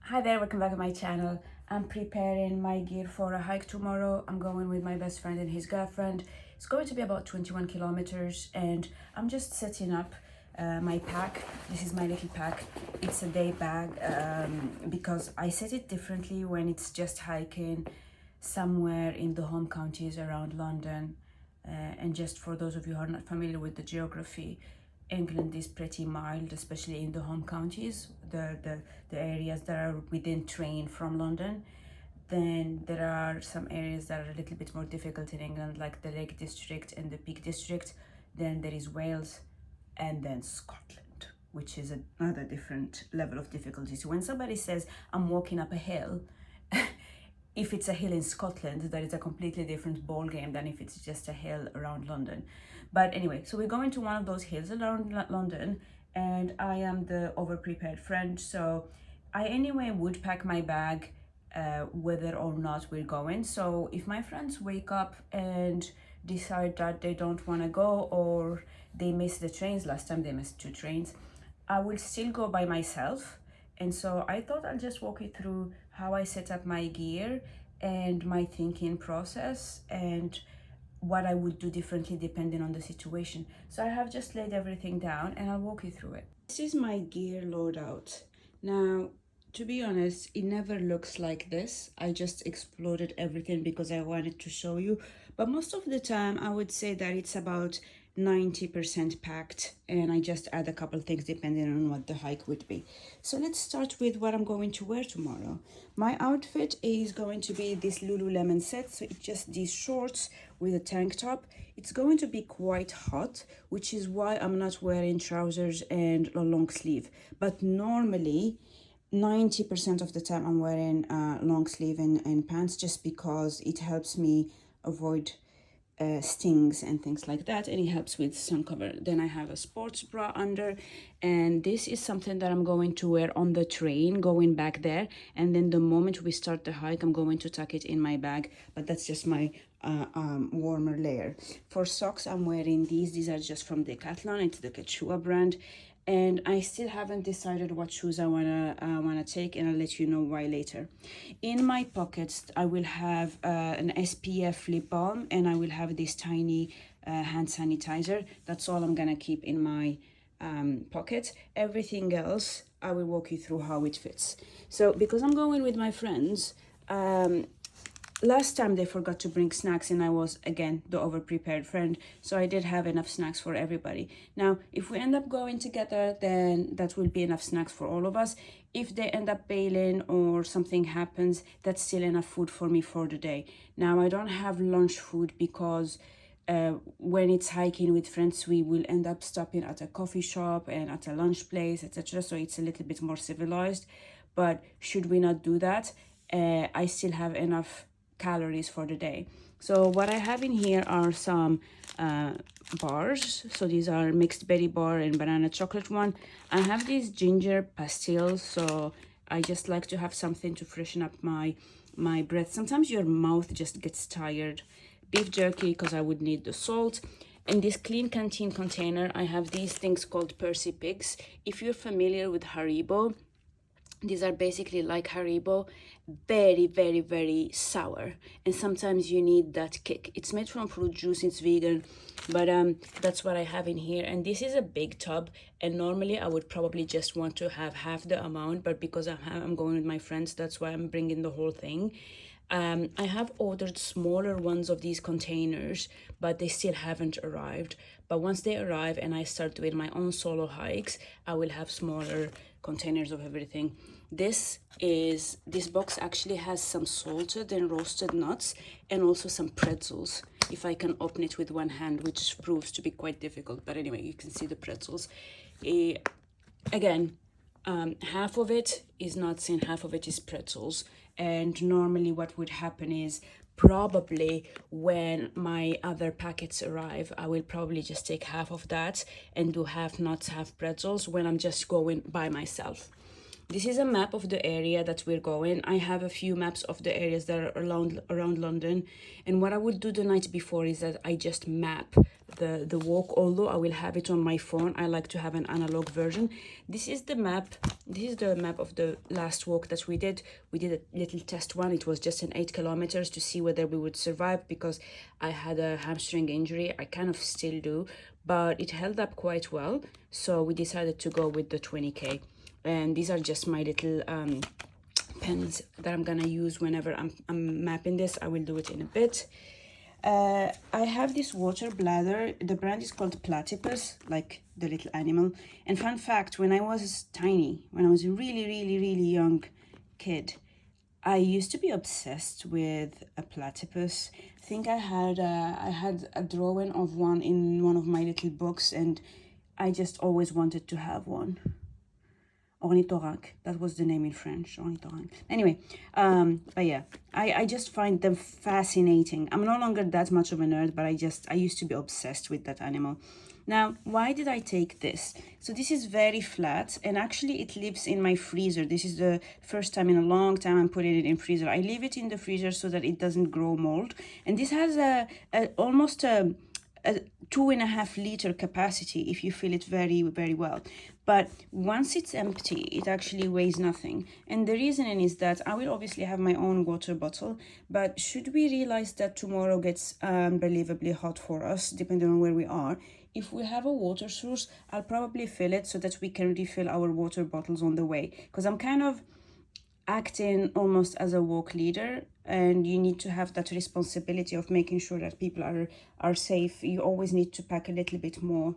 Hi there, welcome back to my channel. I'm preparing my gear for a hike tomorrow. I'm going with my best friend and his girlfriend. It's going to be about 21 kilometers and I'm just setting up my pack. This is my little pack. It's a day bag because I set it differently when it's just hiking somewhere in the home counties around London. And just for those of you who are not familiar with the geography, England is pretty mild, especially in the home counties, the areas that are within train from London. Then there are some areas that are a little bit more difficult in England, like the Lake District and the Peak District. Then there is Wales, and then Scotland, which is another different level of difficulty. So when somebody says, I'm walking up a hill, if it's a hill in Scotland, that is a completely different ball game than if it's just a hill around London. But anyway, so we're going to one of those hills around London, and I am the over-prepared friend. So I anyway would pack my bag whether or not we're going. So if my friends wake up and decide that they don't want to go, or they miss the trains, last time they missed 2 trains, I will still go by myself. And so I thought I'll just walk you through how I set up my gear and my thinking process and what I would do differently depending on the situation. So I have just laid everything down and I'll walk you through it. This is my gear loadout. Now, to be honest, it never looks like this. I just exploded everything because I wanted to show you. But most of the time, I would say that it's about 90% packed, and I just add a couple things depending on what the hike would be. So let's start with what I'm going to wear tomorrow. My outfit is going to be this Lululemon set, so it's just these shorts with a tank top. It's going to be quite hot, which is why I'm not wearing trousers and a long sleeve. But normally 90% of the time I'm wearing long sleeve and pants, just because it helps me avoid stings and things like that, and it helps with sun cover. Then I have a sports bra under, and this is something that I'm going to wear on the train going back there, and then the moment we start the hike I'm going to tuck it in my bag, but that's just my warmer layer. For socks, I'm wearing these are just from Decathlon. It's the Quechua brand, and I still haven't decided what shoes I wanna take, and I'll let you know why later. In my pockets, I will have an SPF lip balm, and I will have this tiny hand sanitizer. That's all I'm gonna keep in my pocket. Everything else, I will walk you through how it fits. So because I'm going with my friends, last time they forgot to bring snacks and I was again the over-prepared friend, so I did have enough snacks for everybody. Now if we end up going together, then that will be enough snacks for all of us. If they end up bailing or something happens, that's still enough food for me for the day. Now I don't have lunch food because when it's hiking with friends, we will end up stopping at a coffee shop and at a lunch place, etc. So it's a little bit more civilized. But should we not do that, I still have enough calories for the day. So what I have in here are some bars. So these are mixed berry bar and banana chocolate one. I have these ginger pastilles, so I just like to have something to freshen up my breath. Sometimes your mouth just gets tired. Beef jerky, because I would need the salt. In this clean canteen container, I have these things called Percy Pigs. If you're familiar with Haribo, these are basically like Haribo, very, very, very sour. And sometimes you need that kick. It's made from fruit juice, it's vegan, but that's what I have in here. And this is a big tub, and normally I would probably just want to have half the amount, but because I'm going with my friends, that's why I'm bringing the whole thing. I have ordered smaller ones of these containers, but they still haven't arrived. But once they arrive and I start doing my own solo hikes, I will have smaller containers of everything. This box actually has some salted and roasted nuts and also some pretzels, if I can open it with one hand, which proves to be quite difficult. But anyway, you can see the pretzels. Again, half of it is nuts and half of it is pretzels. And normally what would happen is, probably when my other packets arrive, I will probably just take half of that and do half nuts, half pretzels when I'm just going by myself. This is a map of the area that we're going. I have a few maps of the areas that are around London, and what I will do the night before is that I just map the walk. Although I will have it on my phone, I like to have an analog version. This is the map. This is the map of the last walk that we did. We did a little test one. It was just an 8 kilometers to see whether we would survive, because I had a hamstring injury. I kind of still do, but it held up quite well. So we decided to go with the 20K. And these are just my little pens that I'm gonna use whenever I'm mapping this. I will do it in a bit. I have this water bladder. The brand is called Platypus, like the little animal. And fun fact, when I was tiny, when I was a really young kid, I used to be obsessed with a platypus. I think I had a drawing of one in one of my little books, and I just always wanted to have one. Ornithorynque, that was the name in French, ornithorynque. Anyway, but yeah, I just find them fascinating. I'm no longer that much of a nerd, but I used to be obsessed with that animal. Now, why did I take this? So this is very flat, and actually it lives in my freezer. This is the first time in a long time I'm putting it in freezer. I leave it in the freezer so that it doesn't grow mold. And this has almost a 2.5 liter capacity if you fill it very well. But once it's empty, it actually weighs nothing. And the reason is that I will obviously have my own water bottle, but should we realize that tomorrow gets unbelievably hot for us, depending on where we are, if we have a water source, I'll probably fill it so that we can refill our water bottles on the way. Because I'm kind of acting almost as a walk leader, and you need to have that responsibility of making sure that people are safe. You always need to pack a little bit more.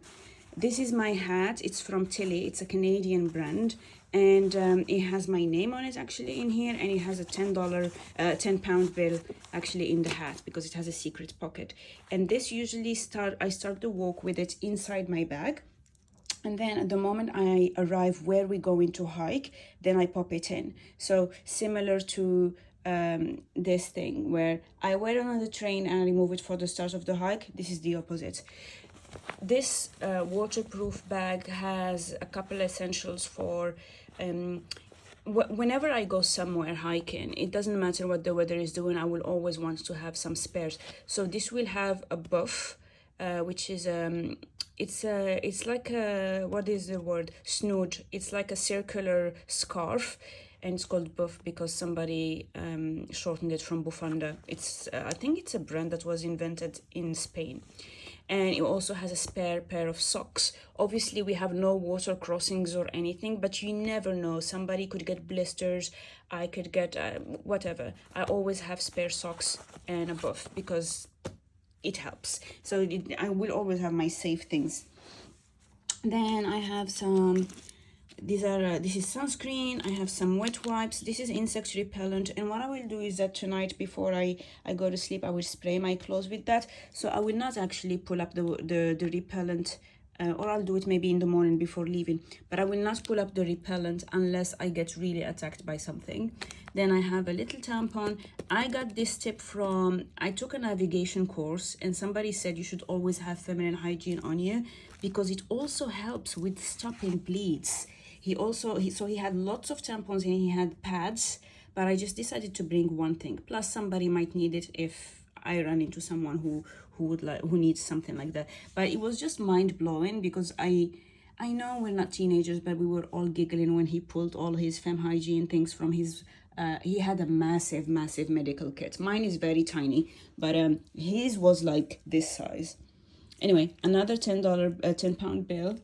This is my hat. It's from Tilly. It's a Canadian brand, and it has my name on it actually in here, and it has a £10 bill actually in the hat because it has a secret pocket. And this usually I start the walk with it inside my bag. And then at the moment I arrive where we're going to hike, then I pop it in. So similar to this thing where I wear it on the train and I remove it for the start of the hike, this is the opposite. This waterproof bag has a couple essentials for whenever I go somewhere hiking. It doesn't matter what the weather is doing, I will always want to have some spares. So this will have a buff, which is it's like a, what is the word, snood. It's like a circular scarf, and it's called buff because somebody shortened it from bufanda. It's I think it's a brand that was invented in Spain. And it also has a spare pair of socks. Obviously we have no water crossings or anything, but you never know, somebody could get blisters, I could get whatever. I always have spare socks and a buff because it helps. So I will always have my safe things. Then I have some, this is sunscreen. I have some wet wipes. This is insect repellent, and what I will do is that tonight before I go to sleep, I will spray my clothes with that. So I will not actually pull up the repellent, or I'll do it maybe in the morning before leaving, but I will not pull up the repellent unless I get really attacked by something. Then I have a little tampon. I got this tip from, I took a navigation course, and somebody said you should always have feminine hygiene on you because it also helps with stopping bleeds. He had lots of tampons and he had pads, but I just decided to bring one thing. Plus somebody might need it if I run into someone who needs something like that. But it was just mind-blowing because I know we're not teenagers, but we were all giggling when he pulled all his fem hygiene things from his he had a massive medical kit. Mine is very tiny, but his was like this size. Anyway, another £10 bill,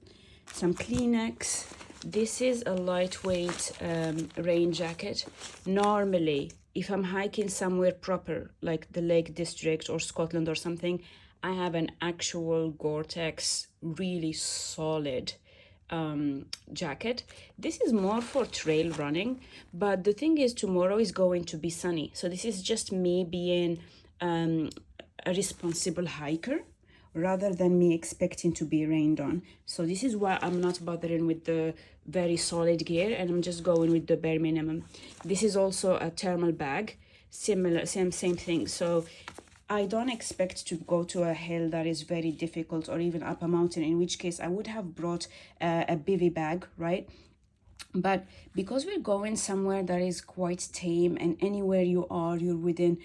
some Kleenex. This is a lightweight rain jacket. Normally, if I'm hiking somewhere proper, like the Lake District or Scotland or something, I have an actual Gore-Tex, really solid jacket. This is more for trail running, but the thing is tomorrow is going to be sunny. So this is just me being a responsible hiker, rather than me expecting to be rained on. So this is why I'm not bothering with the very solid gear, and I'm just going with the bare minimum. This is also a thermal bag, similar, same thing. So I don't expect to go to a hill that is very difficult or even up a mountain, in which case I would have brought a bivy bag, right? But because we're going somewhere that is quite tame, and anywhere you are, you're within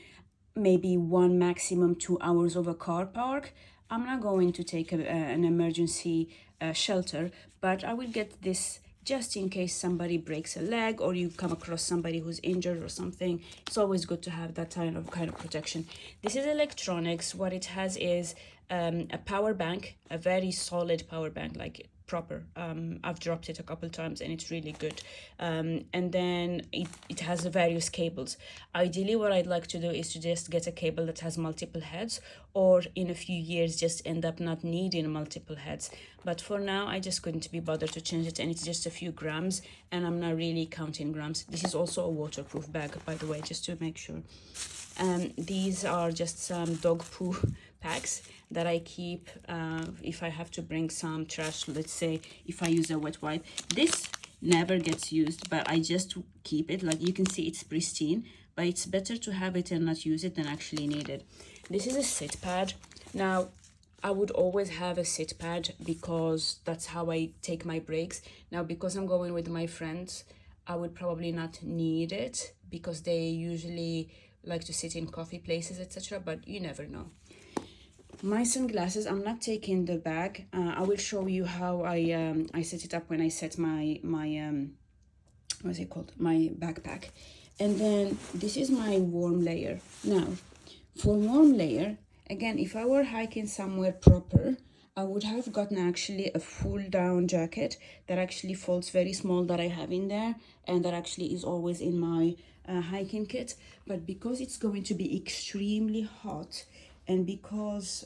maybe 1 maximum 2 hours of a car park, I'm not going to take an emergency shelter, but I will get this just in case somebody breaks a leg or you come across somebody who's injured or something. It's always good to have that kind of protection. This is electronics. What it has is a power bank, a very solid power bank, like proper. I've dropped it a couple times and it's really good. And then it has various cables. Ideally, what I'd like to do is to just get a cable that has multiple heads, or in a few years just end up not needing multiple heads. But for now, I just couldn't be bothered to change it, and it's just a few grams, and I'm not really counting grams. This is also a waterproof bag, by the way, just to make sure. These are just some dog poo packs that I keep if I have to bring some trash. Let's say if I use a wet wipe. This never gets used, but I just keep it. Like you can see, it's pristine, but it's better to have it and not use it than actually need it. This is a sit pad. Now, I would always have a sit pad because that's how I take my breaks. Now, because I'm going with my friends, I would probably not need it because they usually like to sit in coffee places, etc. But you never know. My sunglasses, I'm not taking the bag. I will show you how I set it up when I set my what's it called, my backpack. And then this is my warm layer. Now, for warm layer, again, if I were hiking somewhere proper, I would have gotten actually a full down jacket that actually folds very small, that I have in there, and that actually is always in my hiking kit. But because it's going to be extremely hot, and because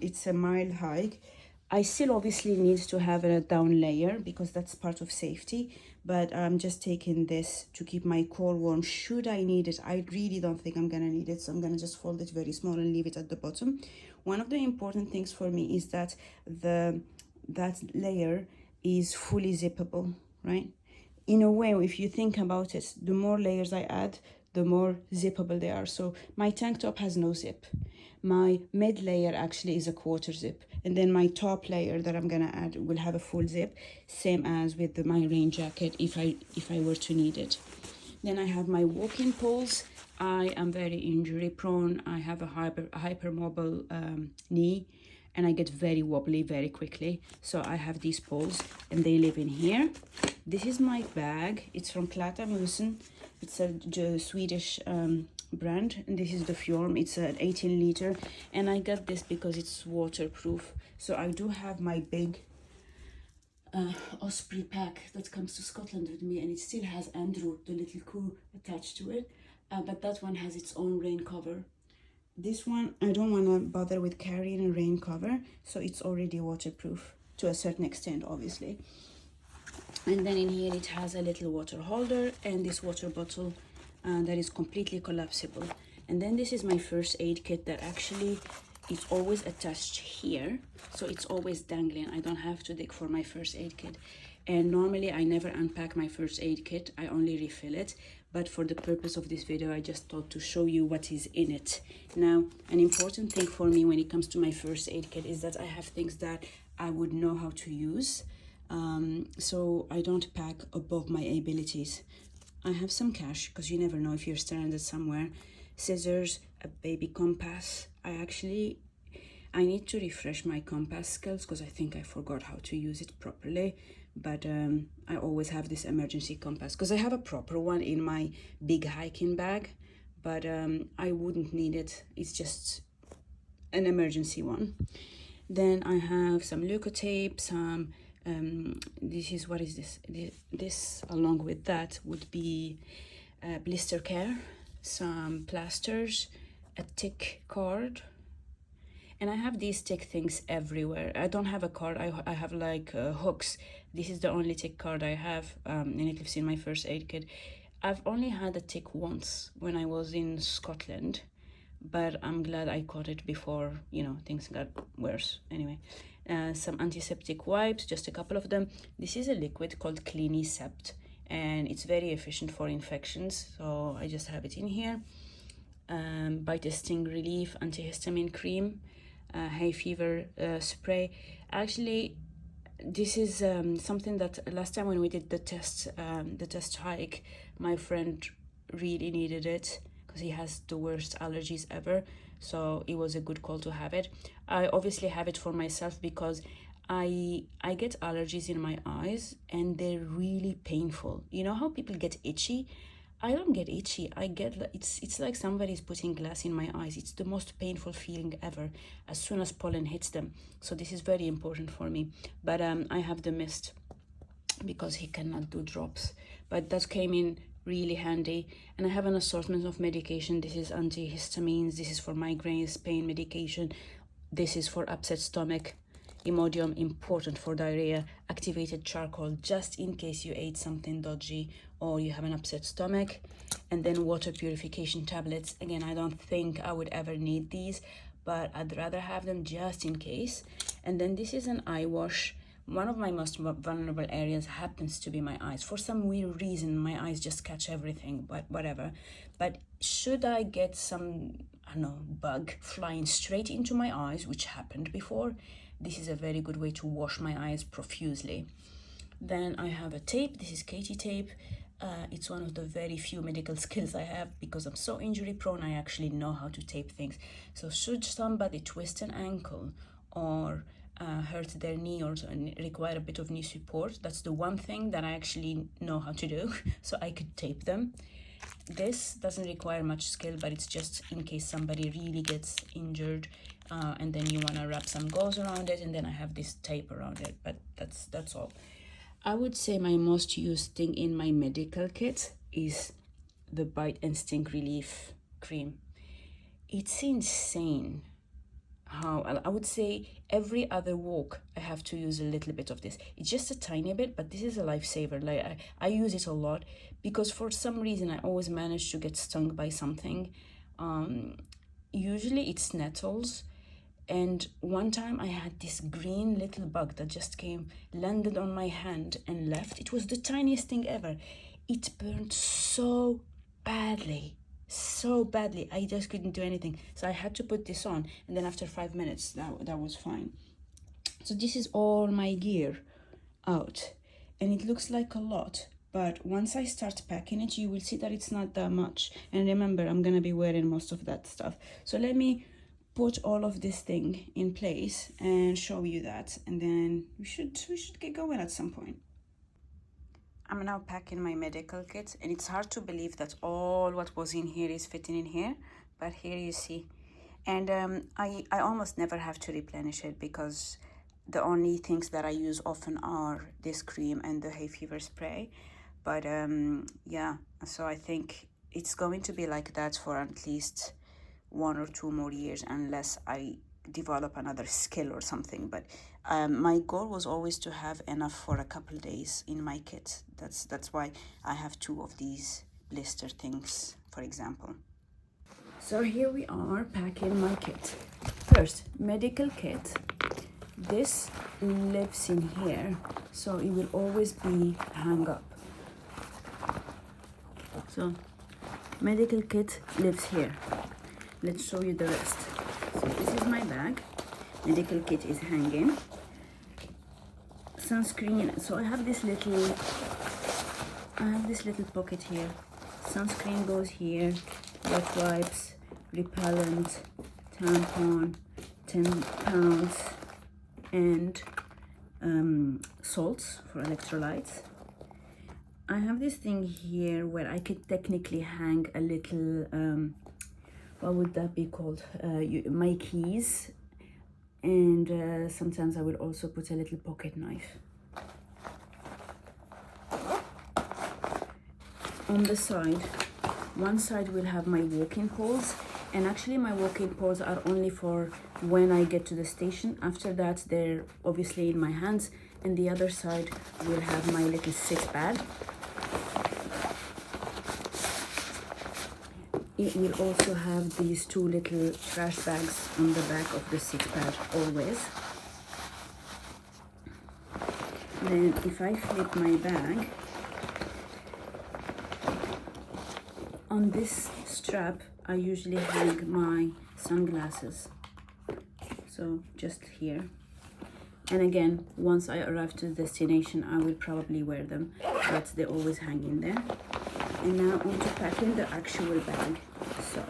it's a mild hike, I still obviously need to have a down layer because that's part of safety, but I'm just taking this to keep my core warm should I need it. I really don't think I'm gonna need it, so I'm gonna just fold it very small and leave it at the bottom. One of the important things for me is that that layer is fully zippable, right? In a way, if you think about it, the more layers I add, the more zippable they are. So my tank top has no zip. My mid layer actually is a quarter zip, and then my top layer that I'm gonna add will have a full zip, same as with my rain jacket if I were to need it. Then I have my walking poles. I am very injury prone. I have a hypermobile knee, and I get very wobbly very quickly. So I have these poles, and they live in here. This is my bag. It's from Klattermusen. It's a Swedish brand, and this is the Fjorm. It's an 18 liter, and I got this because it's waterproof. So I do have my big Osprey pack that comes to Scotland with me, and it still has Andrew, the little coo, attached to it, but that one has its own rain cover. This one, I don't want to bother with carrying a rain cover, so it's already waterproof to a certain extent, obviously. And then in here it has a little water holder and this water bottle that is completely collapsible. And then this is my first aid kit that actually is always attached here, so it's always dangling. I don't have to dig for my first aid kit. And normally I never unpack my first aid kit, I only refill it. But for the purpose of this video, I just thought to show you what is in it. Now, an important thing for me when it comes to my first aid kit is that I have things that I would know how to use. So I don't pack above my abilities. I have some cash because you never know if you're stranded somewhere. Scissors, a baby compass. I need to refresh my compass skills because I think I forgot how to use it properly. But I always have this emergency compass because I have a proper one in my big hiking bag, but I wouldn't need it. It's just an emergency one. Then I have some leukotape, some this is, what is this? This along with that would be blister care, some plasters, a tick cord, and I have these tick things everywhere. I don't have a cord, I have like hooks. This is the only tick cord I have, and it lives in my first aid kit. I've only had a tick once when I was in Scotland, but I'm glad I caught it before, you know, things got worse. Anyway, some antiseptic wipes, just a couple of them. This is a liquid called Cleany Sept, and it's very efficient for infections, so I just have it in here. Bite sting relief antihistamine cream, hay fever spray. Actually, this is something that last time when we did the test hike, my friend really needed it because he has the worst allergies ever. So it was a good call to have it. I obviously have it for myself because I get allergies in my eyes and they're really painful. You know how people get itchy? I don't get itchy. I get it's like somebody's putting glass in my eyes. It's the most painful feeling ever as soon as pollen hits them. So this is very important for me. But I have the mist because he cannot do drops. But that came in really handy. And I have an assortment of medication. This is antihistamines. This is for migraines, pain medication. This is for upset stomach. Imodium, important for diarrhea. Activated charcoal, just in case you ate something dodgy or you have an upset stomach. And then water purification tablets. Again, I don't think I would ever need these, but I'd rather have them just in case. And then this is an eye wash. One of my most vulnerable areas happens to be my eyes. For some weird reason, my eyes just catch everything, but whatever. But should I get some, I don't know, bug flying straight into my eyes, which happened before, this is a very good way to wash my eyes profusely. Then I have a tape. This is Katie tape. It's one of the very few medical skills I have because I'm so injury prone. I actually know how to tape things. So should somebody twist an ankle or hurt their knee or require a bit of knee support, that's the one thing that I actually know how to do. So I could tape them. This doesn't require much skill, but it's just in case somebody really gets injured and then you want to wrap some gauze around it, and then I have this tape around it, but that's all. I would say my most used thing in my medical kit is the Bite and Stink Relief Cream. It's insane how I would say every other walk I have to use a little bit of this. It's just a tiny bit, but this is a lifesaver. Like I use it a lot because for some reason I always manage to get stung by something. Usually it's nettles. And one time I had this green little bug that just came, landed on my hand and left. It was the tiniest thing ever. It burned so badly, so badly. I just couldn't do anything. So I had to put this on. And then after 5 minutes, that was fine. So this is all my gear out. And it looks like a lot. But once I start packing it, you will see that it's not that much. And remember, I'm going to be wearing most of that stuff. So let me put all of this thing in place and show you that, and then we should get going at some point. I'm now packing my medical kit, and it's hard to believe that all what was in here is fitting in here, but here you see. And I almost never have to replenish it because the only things that I use often are this cream and the hay fever spray. But yeah, so I think it's going to be like that for at least 1 or 2 more years unless I develop another skill or something. But my goal was always to have enough for a couple days in my kit. That's why I have 2 of these blister things, for example. So here we are packing my kit. First, medical kit. This lives in here, so it will always be hung up. So medical kit lives here. Let's show you the rest. So this is my bag. Medical kit is hanging. Sunscreen. So I have this little pocket here. Sunscreen goes here. Wet wipes, repellent, tampon, 10 pounds, and salts for electrolytes. I have this thing here where I could technically hang a little what would that be called? My keys, and sometimes I will also put a little pocket knife. On the side, one side will have my walking poles, and actually my walking poles are only for when I get to the station. After that, they're obviously in my hands, and the other side will have my little sit pad. It will also have these 2 little trash bags on the back of the sit pad always. Then if I flip my bag, on this strap I usually hang my sunglasses. So just here. And again, once I arrive to the destination, I will probably wear them, but they always hang in there. And now on to packing the actual bag. So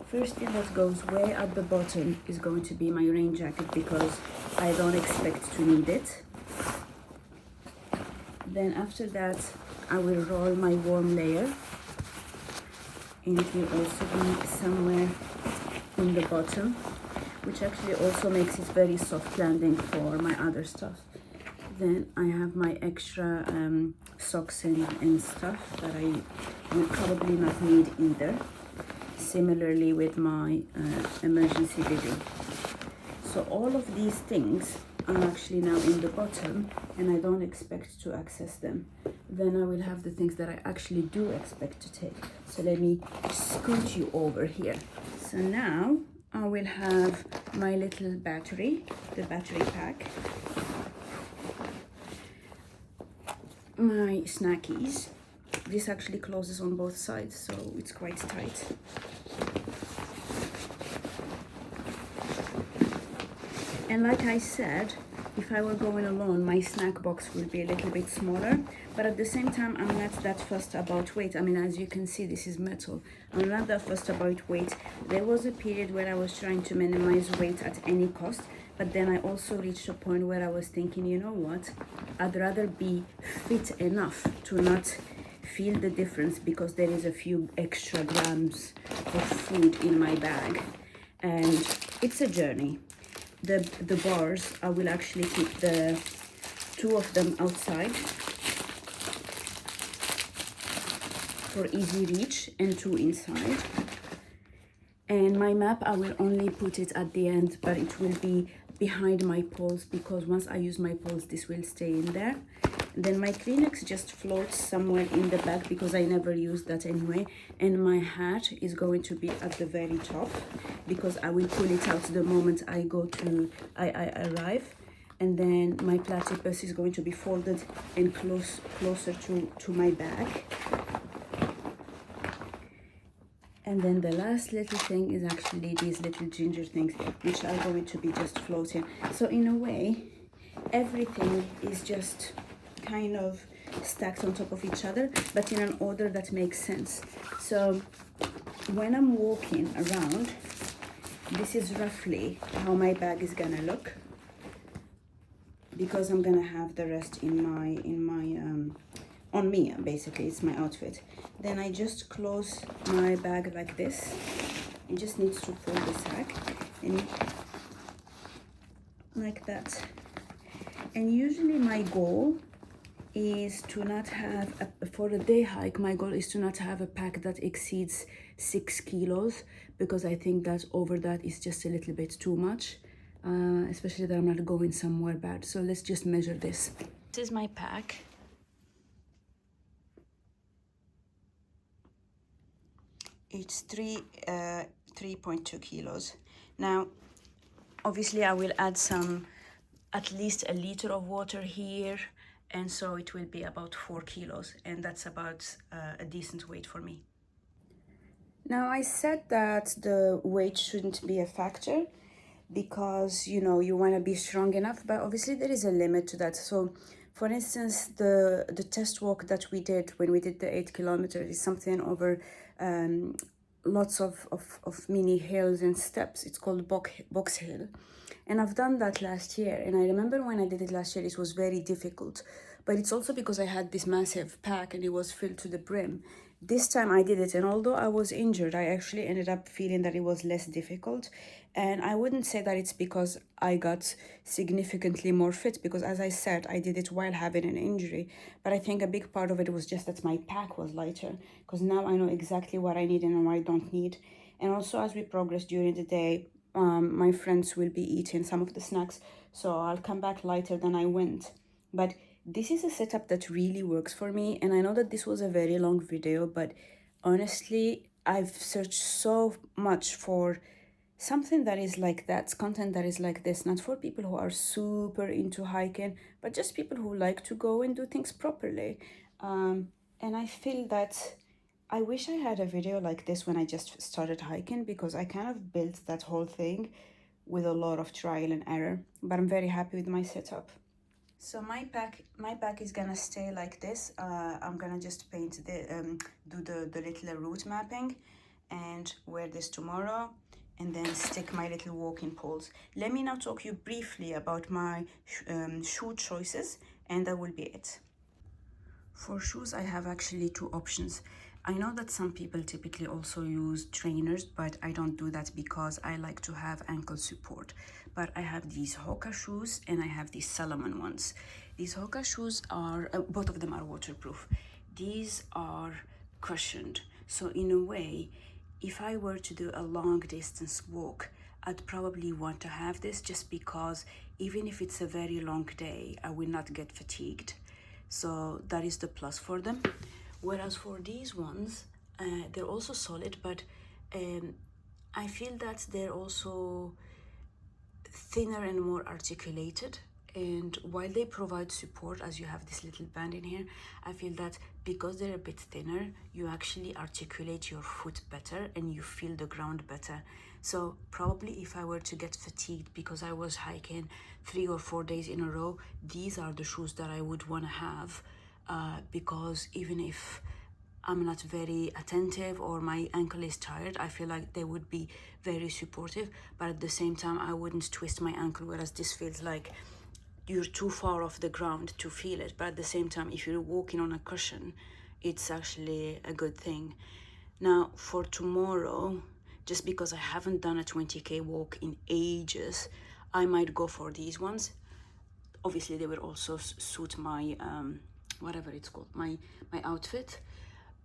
first thing that goes way at the bottom is going to be my rain jacket, because I don't expect to need it. Then after that, I will roll my warm layer, and it will also be somewhere in the bottom, which actually also makes it very soft landing for my other stuff. Then I have my extra socks and stuff that I will probably not need either. Similarly with my emergency bibby. So all of these things are actually now in the bottom, and I don't expect to access them. Then I will have the things that I actually do expect to take. So let me scoot you over here. So now I will have my little battery, the battery pack, my snackies. This actually closes on both sides, so it's quite tight. And like I said, if I were going alone, my snack box would be a little bit smaller, but at the same time, I'm not that fussed about weight. I mean, as you can see, this is metal. I'm not that fussed about weight. There was a period where I was trying to minimize weight at any cost, but then I also reached a point where I was thinking, you know what? I'd rather be fit enough to not feel the difference because there is a few extra grams of food in my bag. And it's a journey. The bars, I will actually keep the two of them outside for easy reach and two inside. And my map, I will only put it at the end, but it will be behind my poles, because once I use my poles, this will stay in there. And then my Kleenex just floats somewhere in the back because I never use that anyway. And my hat is going to be at the very top because I will pull it out the moment I I arrive. And then my platypus is going to be folded and closer to my bag. And then the last little thing is actually these little ginger things, which are going to be just floating. So in a way, everything is just kind of stacked on top of each other, but in an order that makes sense. So when I'm walking around, this is roughly how my bag is gonna look, because I'm gonna have the rest on me, basically. It's my outfit. Then I just close my bag like this. It just needs to fold the sack and like that. And usually my goal is to not have for a day hike, my goal is to not have a pack that exceeds 6 kilos, because I think that over that is just a little bit too much, especially that I'm not going somewhere bad. So let's just measure this. This is my pack. It's 3.2 kilos. Now, obviously I will add at least a liter of water here, and so it will be about 4 kilos, and that's about a decent weight for me. Now, I said that the weight shouldn't be a factor because, you know, you want to be strong enough, but obviously there is a limit to that. So for instance, the test walk that we did when we did the 8 kilometers is something over lots of mini hills and steps. It's called Box Hill. And I've done that last year. And I remember when I did it last year, it was very difficult. But it's also because I had this massive pack and it was filled to the brim. This time I did it, and although I was injured, I actually ended up feeling that it was less difficult. And I wouldn't say that it's because I got significantly more fit, because as I said, I did it while having an injury. But I think a big part of it was just that my pack was lighter, because now I know exactly what I need and what I don't need. And also, as we progress during the day, my friends will be eating some of the snacks, so I'll come back lighter than I went. But this is a setup that really works for me, and I know that this was a very long video, but honestly, I've searched so much for something that is like that, content that is like this, not for people who are super into hiking, but just people who like to go and do things properly. And I feel that I wish I had a video like this when I just started hiking, because I kind of built that whole thing with a lot of trial and error, but I'm very happy with my setup. So my pack is gonna stay like this. I'm gonna just paint do the little route mapping and wear this tomorrow, and then stick my little walking poles. Let me now talk you briefly about my shoe choices, and that will be it. For shoes, I have actually two options. I know that some people typically also use trainers, but I don't do that because I like to have ankle support. But I have these Hoka shoes and I have these Salomon ones. These Hoka shoes are, both of them are waterproof. These are cushioned. So in a way, if I were to do a long distance walk, I'd probably want to have this just because even if it's a very long day, I will not get fatigued. So that is the plus for them. Whereas for these ones, they're also solid, but I feel that they're also thinner and more articulated. And while they provide support, as you have this little band in here, I feel that because they're a bit thinner, you actually articulate your foot better and you feel the ground better. So probably if I were to get fatigued because I was hiking 3 or 4 days in a row, these are the shoes that I would want to have, because even if I'm not very attentive or my ankle is tired, I feel like they would be very supportive, but at the same time I wouldn't twist my ankle, whereas this feels like you're too far off the ground to feel it. But at the same time, if you're walking on a cushion, it's actually a good thing. Now for tomorrow, just because I haven't done a 20k walk in ages, I might go for these ones. Obviously they will also suit my whatever it's called, my outfit.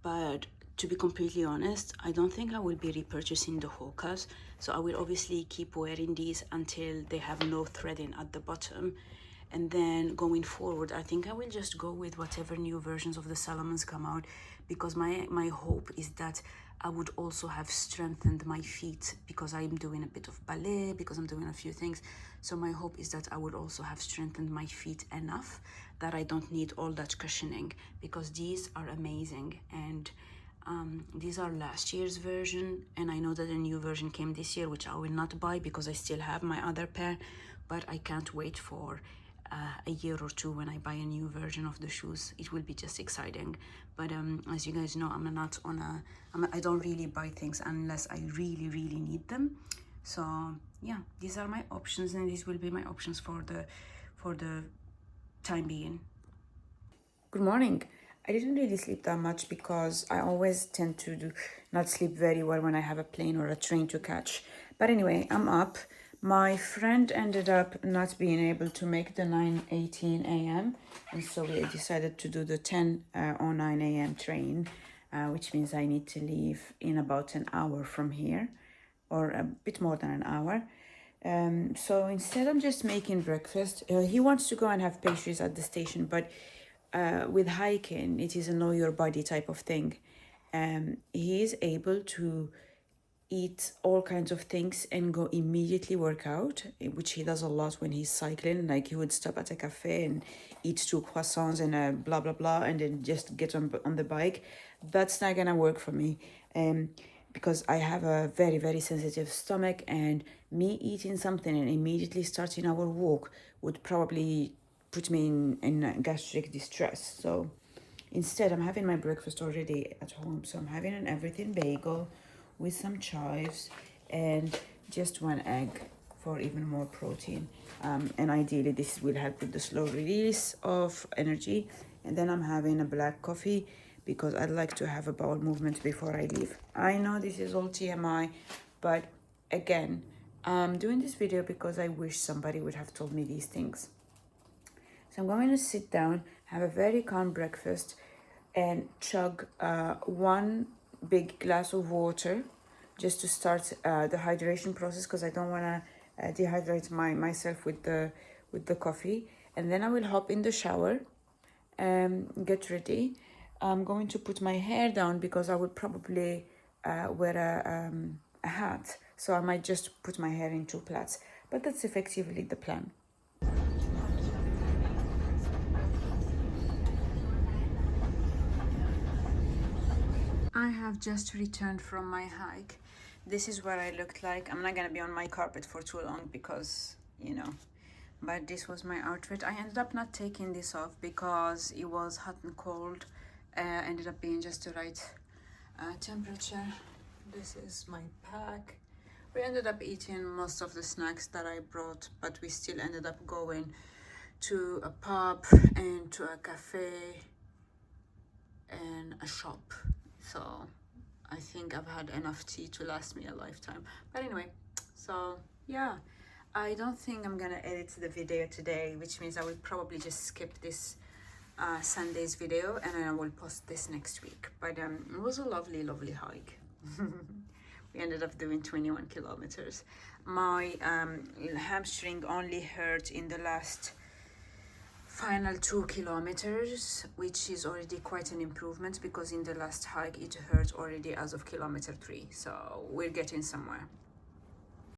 But to be completely honest, I don't think I will be repurchasing the Hokas. So I will obviously keep wearing these until they have no threading at the bottom. And then going forward, I think I will just go with whatever new versions of the Salomons come out, because my hope is that I would also have strengthened my feet, because I'm doing a bit of ballet, because I'm doing a few things. So my hope is that I would also have strengthened my feet enough that I don't need all that cushioning, because these are amazing. And these are last year's version, and I know that a new version came this year, which I will not buy because I still have my other pair, but I can't wait for a year or two when I buy a new version of the shoes. It will be just exciting. But as you guys know, I don't really buy things unless I really need them. So yeah, these are my options, and these will be my options for the time being. Good morning. I didn't really sleep that much because I always tend to not sleep very well when I have a plane or a train to catch. But anyway, I'm up. My friend ended up not being able to make the 9:18 a.m. and so we decided to do the 10:09 a.m. train, which means I need to leave in about an hour from here, or a bit more than an hour. So instead I'm just making breakfast. He wants to go and have pastries at the station, but with hiking, it is a know your body type of thing. He is able to eat all kinds of things and go immediately work out, which he does a lot when he's cycling. Like he would stop at a cafe and eat 2 croissants and a blah blah blah, and then just get on the bike. That's not gonna work for me, because I have a very sensitive stomach, and me eating something and immediately starting our walk would probably put me in gastric distress. So instead, I'm having my breakfast already at home. So I'm having an everything bagel with some chives and just 1 egg for even more protein. And ideally, this will help with the slow release of energy. And then I'm having a black coffee because I'd like to have a bowel movement before I leave. I know this is all TMI, but again, I'm doing this video because I wish somebody would have told me these things. So I'm going to sit down, have a very calm breakfast, and chug 1 big glass of water just to start the hydration process, because I don't want to dehydrate myself with the coffee. And then I will hop in the shower and get ready. I'm going to put my hair down because I would probably wear a hat. So I might just put my hair in 2 plaits, but that's effectively the plan. I have just returned from my hike. this is what I looked like. I'm not gonna be on my carpet for too long because, you know, but this was my outfit. I ended up not taking this off because it was hot and cold. Ended up being just the right temperature. This is my pack. We ended up eating most of the snacks that I brought, but we still ended up going to a pub and to a cafe and a shop. So I think I've had enough tea to last me a lifetime. But anyway, so yeah, I don't think I'm gonna edit the video today, which means I will probably just skip this Sunday's video and I will post this next week. But it was a lovely hike. We ended up doing 21 kilometers. My hamstring only hurt in the last final 2 kilometers, which is already quite an improvement because in the last hike it hurt already as of kilometer 3. So we're getting somewhere.